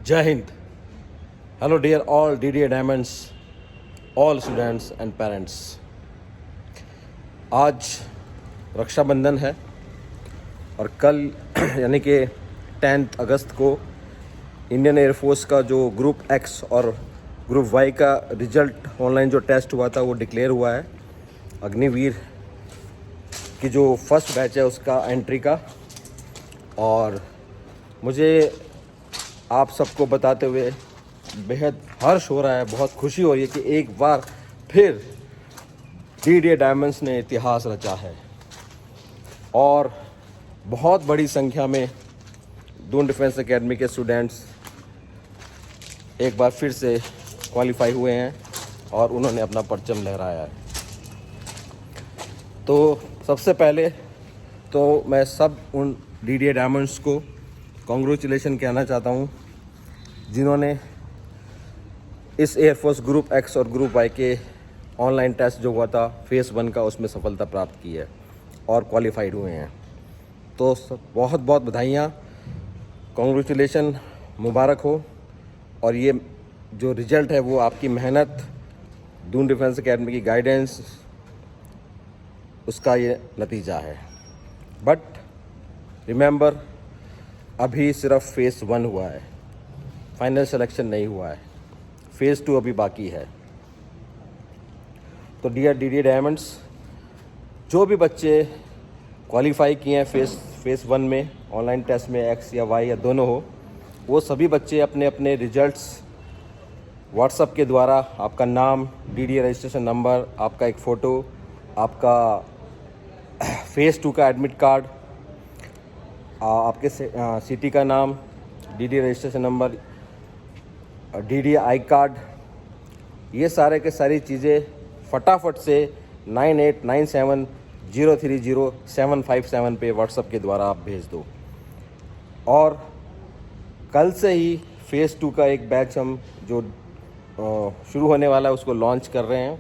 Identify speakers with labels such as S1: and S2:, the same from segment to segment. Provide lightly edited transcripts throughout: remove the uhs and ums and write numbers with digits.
S1: Jai Hind. Hello, dear all DDA Diamonds, all students and parents. आज रक्षाबंधन है और कल यानी कि 10 अगस्त को इंडियन एयरफोर्स का जो ग्रुप एक्स और ग्रुप वाई का रिजल्ट ऑनलाइन जो टेस्ट हुआ था वो डिक्लेयर हुआ है। अग्निवीर की जो फर्स्ट बैच है उसका एंट्री का, और मुझे आप सबको बताते हुए बेहद हर्ष हो रहा है, बहुत खुशी हो रही है कि एक बार फिर डीडीए डायमंड्स ने इतिहास रचा है और बहुत बड़ी संख्या में दून डिफेंस एकेडमी के स्टूडेंट्स एक बार फिर से क्वालिफाई हुए हैं और उन्होंने अपना परचम लहराया है। तो सबसे पहले तो मैं सब उन डीडीए डायमंड्स को कॉन्ग्रेचुलेशन कहना चाहता हूँ जिन्होंने इस एयरफोर्स ग्रुप एक्स और ग्रुप वाई के ऑनलाइन टेस्ट जो हुआ था फेज़ 1 का, उसमें सफलता प्राप्त की है और क्वालिफाइड हुए हैं। तो बहुत बहुत बधाइयाँ, कॉन्ग्रेचुलेशन, मुबारक हो। और ये जो रिज़ल्ट है वो आपकी मेहनत, दून डिफेंस एकेडमी की गाइडेंस, उसका ये नतीजा है। बट रिमेंबर, अभी सिर्फ फेज़ 1 हुआ है, फाइनल सिलेक्शन नहीं हुआ है, फेज़ 2 अभी बाकी है। तो डियर डीडीए डायमंड्स, जो भी बच्चे क्वालिफाई किए हैं फेज़ 1 में ऑनलाइन टेस्ट में, एक्स या वाई या दोनों हो, वो सभी बच्चे अपने अपने रिजल्ट्स व्हाट्सएप के द्वारा आपका नाम, डीडीए रजिस्ट्रेशन नंबर, आपका एक फ़ोटो, आपका फेज़ 2 का एडमिट कार्ड, आपके सिटी का नाम, DDA registration number, DDA I card, ये सारे के सारी चीज़ें फटाफट से 9897030757 पे व्हाट्सएप के द्वारा आप भेज दो। और कल से ही फेज़ 2 का एक बैच हम जो शुरू होने वाला है उसको लॉन्च कर रहे हैं।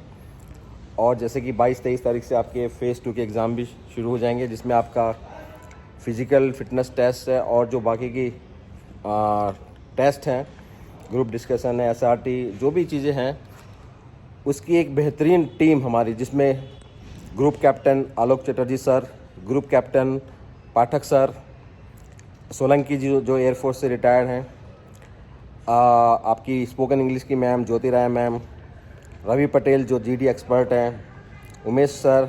S1: और जैसे कि 22-23 तारीख से आपके फेज़ 2 के एग्ज़ाम भी शुरू हो जाएंगे, जिसमें आपका फिज़िकल फिटनेस टेस्ट है और जो बाकी की टेस्ट हैं, ग्रुप डिस्कशन है, एसआरटी, जो भी चीज़ें हैं, उसकी एक बेहतरीन टीम हमारी, जिसमें ग्रुप कैप्टन आलोक चटर्जी सर, ग्रुप कैप्टन पाठक सर, सोलंकी जी जो एयरफोर्स से रिटायर्ड हैं, आपकी स्पोकन इंग्लिश की मैम ज्योति राय मैम, रवि पटेल जो जीडी एक्सपर्ट हैं, उमेश सर,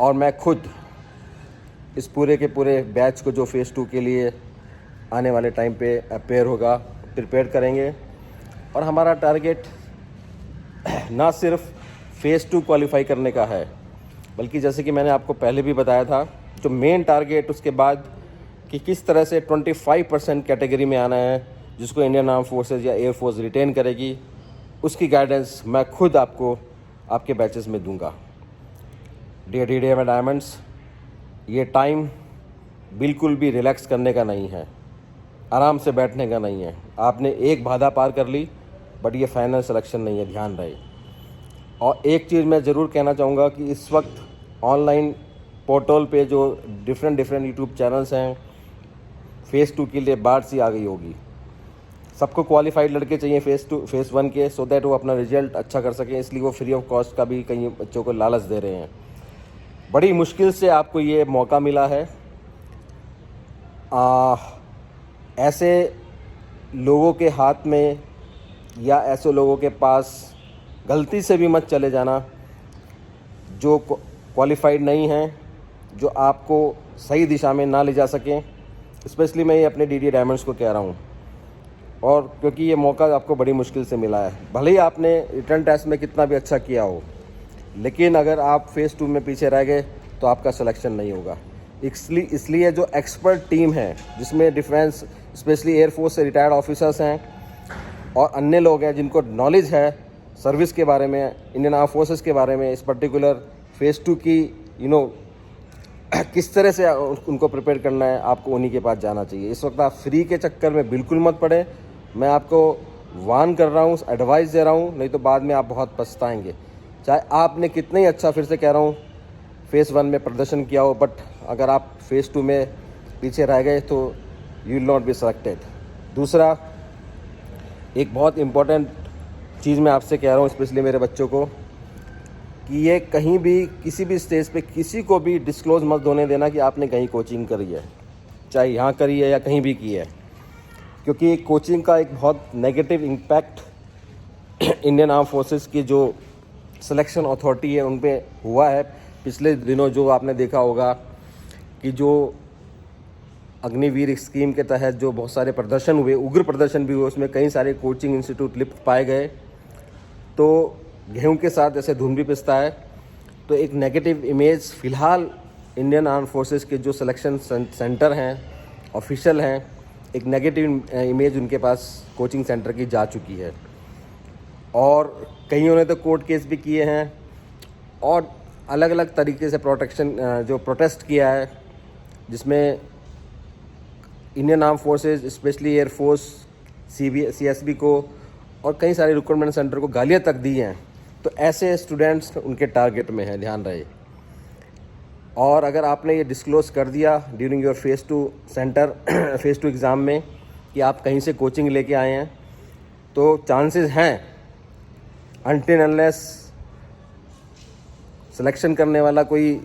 S1: और मैं खुद इस पूरे के पूरे बैच को जो फेज़ 2 के लिए आने वाले टाइम पे प्रिपेयर करेंगे। और हमारा टारगेट ना सिर्फ फेज़ 2 क्वालिफाई करने का है, बल्कि जैसे कि मैंने आपको पहले भी बताया था, जो मेन टारगेट उसके बाद कि किस तरह से 25% कैटेगरी में आना है, जिसको इंडियन आर्म फोर्सेज या एयरफोर्स रिटेन करेगी, उसकी गाइडेंस मैं खुद आपको आपके बैचेस में दूंगा। डियर डीडीए डायमंड्स, ये टाइम बिल्कुल भी रिलैक्स करने का नहीं है, आराम से बैठने का नहीं है। आपने एक बाधा पार कर ली, बट ये फाइनल सिलेक्शन नहीं है, ध्यान रहे। और एक चीज़ मैं ज़रूर कहना चाहूँगा कि इस वक्त ऑनलाइन पोर्टल पे जो डिफरेंट यूट्यूब चैनल्स हैं, फेज़ 2 के लिए बाढ़ सी आ गई होगी। सबको क्वालिफाइड लड़के चाहिए फेज़ 1 के, सो दैट वो अपना रिजल्ट अच्छा कर सकें, इसलिए वो फ्री ऑफ कॉस्ट का भी कई बच्चों को लालच दे रहे हैं। बड़ी मुश्किल से आपको ये मौका मिला है। ऐसे लोगों के हाथ में या ऐसे लोगों के पास गलती से भी मत चले जाना जो क्वालिफाइड नहीं हैं, जो आपको सही दिशा में ना ले जा सकें। स्पेशली मैं ये अपने डीडीए डायमंड्स को कह रहा हूँ, और क्योंकि ये मौका आपको बड़ी मुश्किल से मिला है। भले ही आपने रिटर्न टेस्ट में कितना भी अच्छा किया हो, लेकिन अगर आप फेज़ 2 में पीछे रह गए तो आपका सिलेक्शन नहीं होगा। इसलिए जो एक्सपर्ट टीम है, जिसमें डिफेंस स्पेशली एयरफोर्स से रिटायर्ड ऑफिसर्स हैं और अन्य लोग हैं जिनको नॉलेज है सर्विस के बारे में, इंडियन आर्म फोर्सेस के बारे में, इस पर्टिकुलर फेज़ 2 की किस तरह से उनको प्रिपेयर करना है, आपको उन्हीं के पास जाना चाहिए। इस वक्त आप फ्री के चक्कर में बिल्कुल मत पड़े। मैं आपको वार्न कर रहा हूँ, एडवाइस दे रहा हूँ, नहीं तो बाद में आप बहुत पछताएंगे। चाहे आपने कितना ही अच्छा, फिर से कह रहा हूँ, फेज़ 1 में प्रदर्शन किया हो, बट अगर आप फेज़ 2 में पीछे रह गए तो you will not be selected. दूसरा, एक बहुत इम्पोर्टेंट चीज़ मैं आपसे कह रहा हूँ, स्पेशली मेरे बच्चों को, कि ये कहीं भी किसी भी स्टेज पे किसी को भी डिस्क्लोज़ मत होने देना कि आपने कहीं कोचिंग करी है, चाहे यहाँ करी है या कहीं भी की है, क्योंकि कोचिंग का एक बहुत negative impact Indian arm forces की जो सिलेक्शन अथॉरिटी है उन पे हुआ है। पिछले दिनों जो आपने देखा होगा कि जो अग्निवीर स्कीम के तहत जो बहुत सारे प्रदर्शन हुए, उग्र प्रदर्शन भी हुए, उसमें कई सारे कोचिंग इंस्टीट्यूट लिप्त पाए गए। तो गेहूं के साथ जैसे धुन भी पिसता है, तो एक नेगेटिव इमेज फ़िलहाल इंडियन आर्म फोर्सेस के जो सिलेक्शन सेंटर हैं, ऑफिशियल हैं, एक नेगेटिव इमेज उनके पास कोचिंग सेंटर की जा चुकी है। और कईयों ने तो कोर्ट केस भी किए हैं और अलग अलग तरीके से प्रोटेस्ट किया है, जिसमें Indian arm forces, specially air force, CSB को और कई सारे रिक्रूटमेंट सेंटर को गालियाँ तक दी हैं। तो ऐसे स्टूडेंट्स उनके टारगेट में हैं, ध्यान रहे। और अगर आपने ये डिस्क्लोज़ कर दिया during your phase 2 centre phase 2 exam में कि आप कहीं से कोचिंग लेके आए हैं, तो चांसेस हैं, अनटिल अनलेस सिलेक्शन करने वाला कोई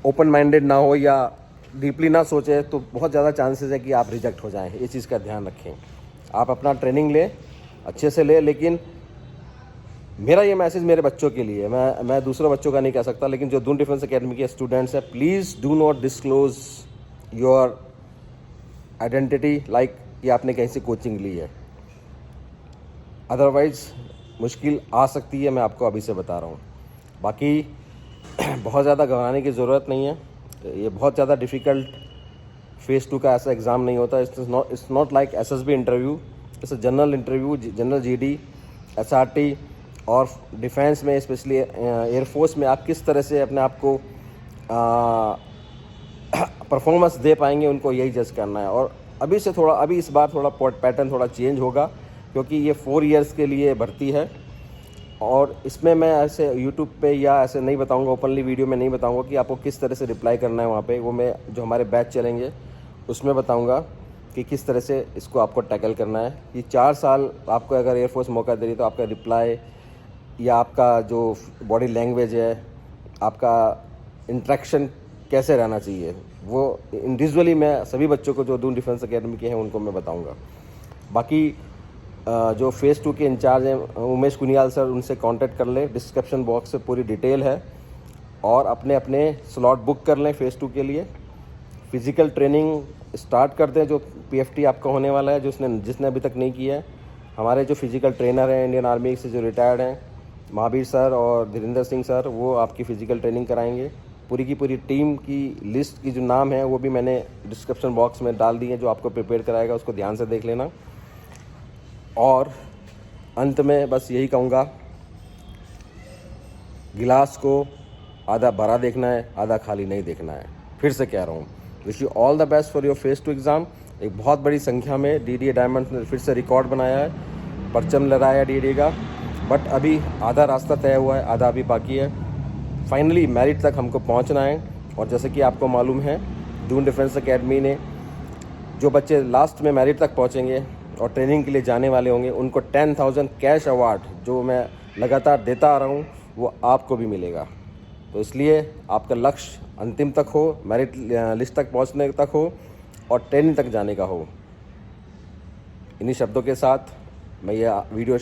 S1: ओपन माइंडेड ना हो या डीपली ना सोचे, तो बहुत ज़्यादा चांसेस है कि आप रिजेक्ट हो जाएं। ये चीज़ का ध्यान रखें। आप अपना ट्रेनिंग लें, अच्छे से लें, लेकिन मेरा ये मैसेज मेरे बच्चों के लिए, मैं दूसरे बच्चों का नहीं कह सकता, लेकिन जो दून डिफेंस एकेडमी के स्टूडेंट्स हैं, please do not disclose your identity like कि आपने कहीं से कोचिंग ली है, अदरवाइज़ मुश्किल आ सकती है। मैं आपको अभी से बता रहा हूँ। बाकी बहुत ज़्यादा घबराने की ज़रूरत नहीं है। ये बहुत ज़्यादा डिफ़िकल्ट फेज़ 2 का ऐसा एग्ज़ाम नहीं होता। It's not like SSB interview, it's general interview, general GD, SRT और डिफेंस में, स्पेशली एयरफोर्स में आप किस तरह से अपने आप को परफॉर्मेंस दे पाएंगे, उनको यही जज करना है। और अभी इस बार थोड़ा पैटर्न थोड़ा चेंज होगा, क्योंकि ये 4 इयर्स के लिए भर्ती है। और इसमें मैं ऐसे यूट्यूब पे या ऐसे नहीं बताऊंगा, ओपनली वीडियो में नहीं बताऊंगा कि आपको किस तरह से रिप्लाई करना है वहाँ पे। वो मैं जो हमारे बैच चलेंगे उसमें बताऊंगा कि किस तरह से इसको आपको टैकल करना है। कि 4 साल आपको अगर एयरफोर्स मौका दे रही, तो आपका रिप्लाई या आपका जो बॉडी लैंग्वेज है, आपका इंट्रैक्शन कैसे रहना चाहिए, वो इंडिविजुअली मैं सभी बच्चों को जो दून डिफेंस एकेडमी के हैं उनको मैं बताऊँगा। बाकी जो फेज़ 2 के इंचार्ज हैं उमेश कुनियाल सर, उनसे कांटेक्ट कर लें, डिस्क्रिप्शन बॉक्स से पूरी डिटेल है। और अपने अपने स्लॉट बुक कर लें फेज़ 2 के लिए। फिज़िकल ट्रेनिंग स्टार्ट कर दें, जो PFT आपका होने वाला है, जिसने अभी तक नहीं किया है। हमारे जो फिज़िकल ट्रेनर हैं इंडियन आर्मी से जो रिटायर्ड हैं, महावीर सर और धीरेन्द्र सिंह सर, वो आपकी फ़िज़िकल ट्रेनिंग कराएंगे। पूरी की पूरी टीम की लिस्ट की जो नाम है वो भी मैंने डिस्क्रिप्शन बॉक्स में डाल दी है, जो आपको प्रिपेयर कराएगा, उसको ध्यान से देख लेना। और अंत में बस यही कहूँगा, गिलास को आधा भरा देखना है, आधा खाली नहीं देखना है। फिर से कह रहा हूँ, wish you all the best for your phase 2 exam. एक बहुत बड़ी संख्या में DDA डायमंड ने फिर से रिकॉर्ड बनाया है, परचम लहराया DDA का। बट अभी आधा रास्ता तय हुआ है, आधा अभी बाकी है। फाइनली मेरिट तक हमको पहुँचना है। और जैसे कि आपको मालूम है, दून डिफेंस एकेडमी ने जो बच्चे लास्ट में मेरिट तक पहुँचेंगे और ट्रेनिंग के लिए जाने वाले होंगे, उनको 10,000 कैश अवार्ड जो मैं लगातार देता आ रहा हूँ, वो आपको भी मिलेगा। तो इसलिए आपका लक्ष्य अंतिम तक हो, मेरिट लिस्ट तक पहुँचने तक हो और ट्रेनिंग तक जाने का हो। इन्हीं शब्दों के साथ मैं ये वीडियो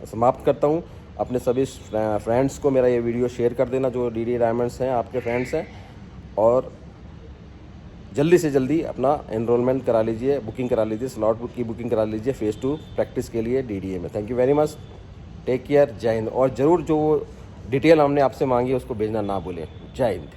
S1: समाप्त करता हूँ। अपने सभी फ्रेंड्स को मेरा ये वीडियो शेयर कर देना, जो DDA डायमंड्स हैं, आपके फ्रेंड्स हैं। और जल्दी से जल्दी अपना एनरोलमेंट करा लीजिए, बुकिंग करा लीजिए, स्लॉट बुक की बुकिंग करा लीजिए फेज़ 2 प्रैक्टिस के लिए DDA में। Thank you very much, take care, जय हिंद। और ज़रूर जो डिटेल हमने आपसे मांगी है उसको भेजना ना भूलें। जय हिंद।